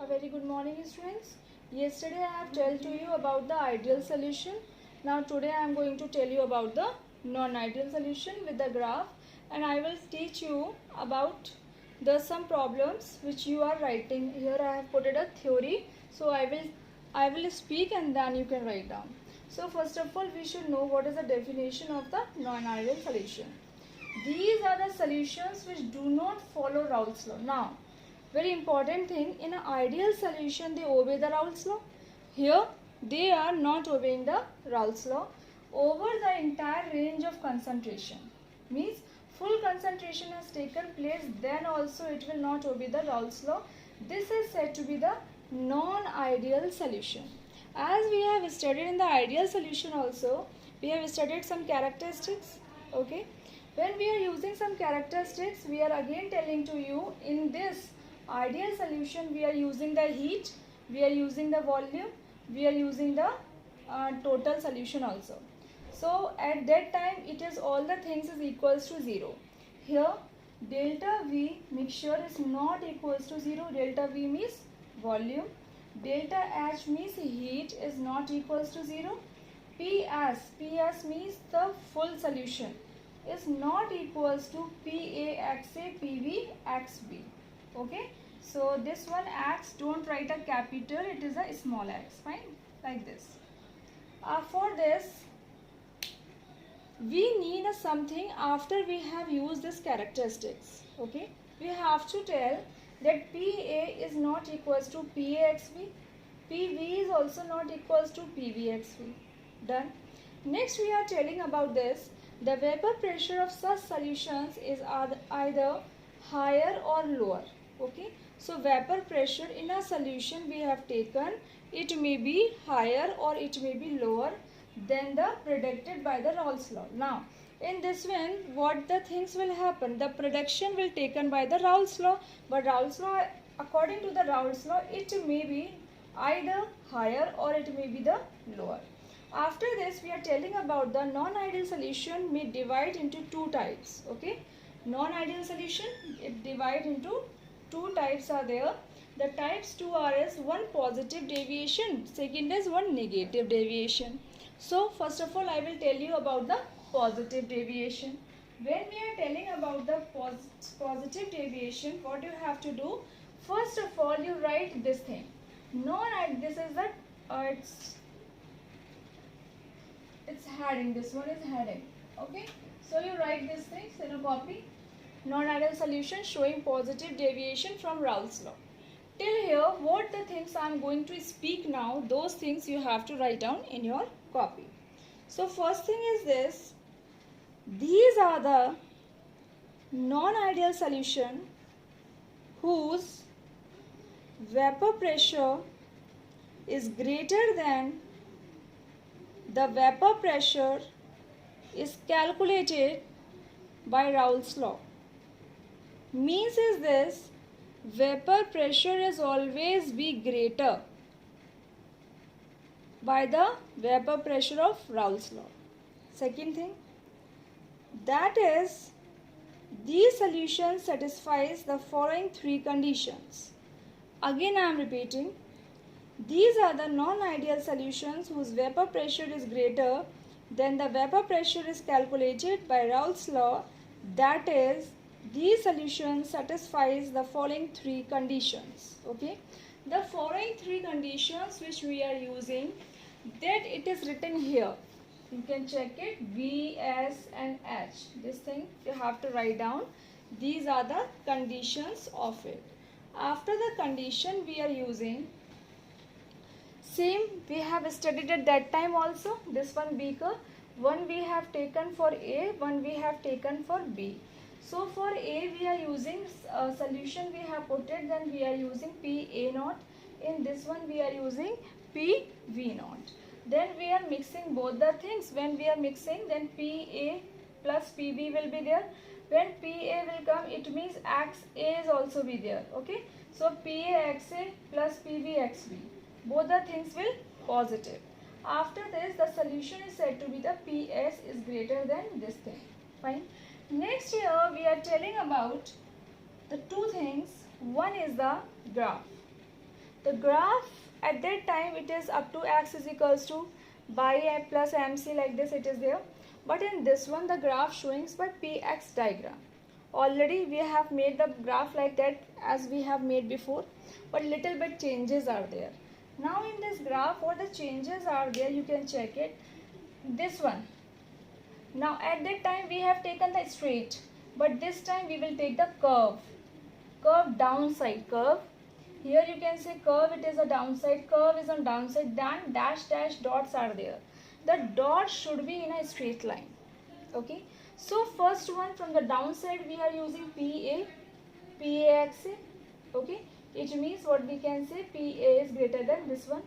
A very good morning, students. Yesterday I have told to you about the ideal solution. Now today I am going to tell you about the non-ideal solution with the graph, and I will teach you about the some problems which you are writing. Here I have put it a theory, so I will speak and then you can write down. So first of all we should know what is the definition of the non-ideal solution. These are the solutions which do not follow Raoult's law. Now, very important thing, in an ideal solution they obey the Raoult's law. Here they are not obeying the Raoult's law over the entire range of concentration. Means full concentration has taken place, then also it will not obey the Raoult's law. This is said to be the non-ideal solution. As we have studied in the ideal solution also, we have studied some characteristics. Okay. When we are using some characteristics, we are again telling to you in this ideal solution we are using the heat, we are using the volume, we are using the total solution also. So at that time it is all the things is equals to 0. Here delta V mixture is not equals to 0. Delta V means volume. Delta H means heat is not equals to 0. PS means the full solution is not equals to PAXA PVXB. Okay, so this one x, don't write a capital, it is a small x. Fine, like this. For this we need something after we have used this characteristics. Okay, we have to tell that PA is not equals to PAXB, PV is also not equals to PVXB. Done. Next we are telling about this. The vapor pressure of such solutions is either higher or lower. Okay, so vapor pressure in a solution we have taken, it may be higher or it may be lower than the predicted by the Raoult's law. Now in this one what the things will happen, the prediction will taken by the Raoult's law, but Raoult's law, according to the Raoult's law, it may be either higher or it may be the lower. After this we are telling about the non-ideal solution may divide into two types. Okay, non-ideal solution, it divide into two types are there. The types 2 are is one positive deviation, second is one negative deviation. So first of all I will tell you about the positive deviation. When we are telling about the positive deviation, what you have to do, first of all you write this thing. This is the it's heading, this one is heading. Okay, so you write this thing in a copy. Non-ideal solution showing positive deviation from Raoult's law. Till here what the things I am going to speak now, those things you have to write down in your copy. So first thing is this, these are the non-ideal solution whose vapor pressure is greater than the vapor pressure is calculated by Raoult's law. Means is this, vapor pressure is always be greater by the vapor pressure of Raoult's law. Second thing, that is, these solutions satisfies the following three conditions. Again I am repeating, these are the non-ideal solutions whose vapor pressure is greater than the vapor pressure is calculated by Raoult's law. That is, these solutions satisfies the following three conditions. Okay, the following three conditions which we are using, that it is written here. You can check it, V, S and H. This thing you have to write down. These are the conditions of it. After the condition we are using, same we have studied at that time also. This one beaker, one we have taken for A, one we have taken for B. So for A we are using solution we have put it, then we are using PA0. In this one we are using PV0. Then we are mixing both the things. When we are mixing, then PA plus PB will be there. When PA will come, it means XA is also be there. Okay, so PAXA plus PBXB, both the things will positive. After this the solution is said to be the PS is greater than this thing. Fine. Next here we are telling about the two things. One is the graph. The graph at that time it is up to x is equals to by plus mc, like this it is there. But in this one the graph showing by px diagram. Already we have made the graph like that as we have made before, but little bit changes are there. Now in this graph what the changes are there, you can check it. This one, now at that time we have taken the straight, but this time we will take the curve downside curve. Here you can say curve, it is a downside, curve is on downside, then dash dots are there. The dots should be in a straight line. Okay, so first one from the downside we are using PAXA. Okay, it means what we can say, PA is greater than this one.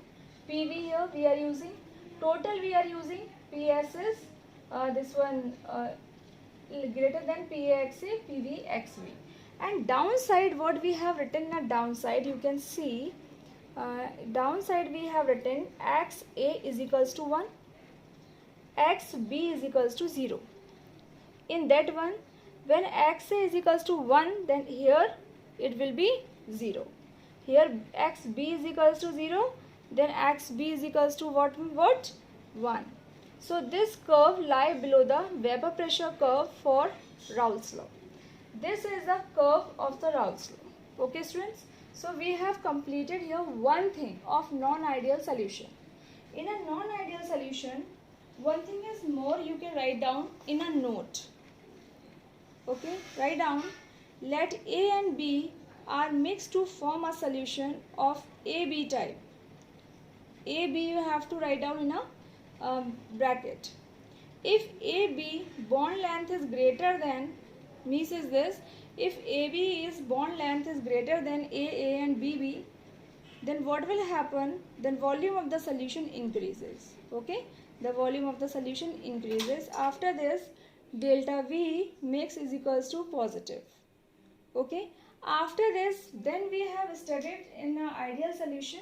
PV here we are using, total we are using PSS, this one greater than PAXA, PVXV. And downside what we have written in a downside, you can see downside we have written XA is equals to 1, XB is equals to 0. In that one, when XA is equals to 1, then here it will be 0. Here XB is equals to 0, then XB is equals to what? 1. So this curve lie below the vapor pressure curve for Raoult's law. This is the curve of the Raoult's law. Okay students, so we have completed here one thing of non-ideal solution. In a non-ideal solution, one thing is more you can write down in a note. Okay, write down, let A and B are mixed to form a solution of AB type. AB you have to write down in a bracket. If AB bond length is greater than, means is this, if AB is bond length is greater than AA and BB, then what will happen? Then volume of the solution increases. Okay, the volume of the solution increases. After this, delta V mix is equals to positive. Okay, after this, then we have studied in an ideal solution.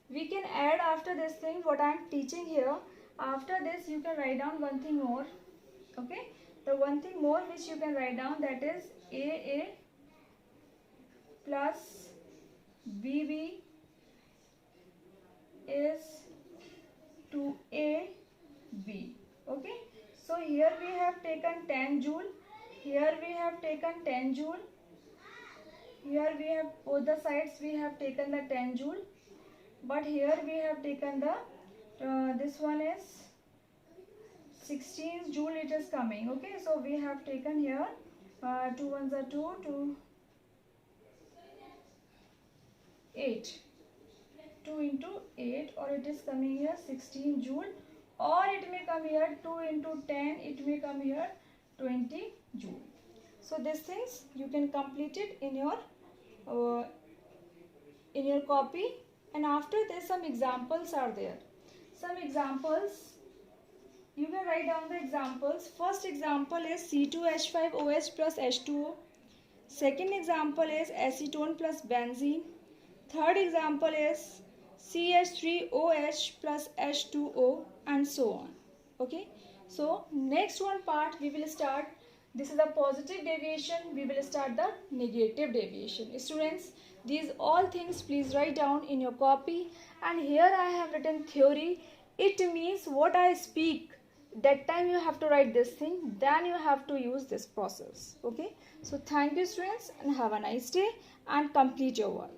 We can add after this thing what I am teaching here. After this you can write down one thing more. Okay, the one thing more which you can write down, that is AA plus BB is to AB. Okay, so here we have taken 10 joule, here we have taken 10 joule, here we have both the sides we have taken the 10 joule, but here we have taken the this one is 16 joule it is coming. Okay, so we have taken here 2 ones are 2, 2 8, 2 into 8, or it is coming here 16 joule, or it may come here 2 into 10, it may come here 20 joule. So these things you can complete it in your copy. And after this some examples are there. Some examples, you can write down the examples. First example is C2H5OH plus H2O. Second example is acetone plus benzene. Third example is CH3OH plus H2O, and so on. Okay, so next one part we will start. This is the positive deviation. We will start the negative deviation. Students, these all things please write down in your copy. And here I have written theory. It means what I speak, that time you have to write this thing, then you have to use this process. Okay, so thank you students, and have a nice day and complete your work.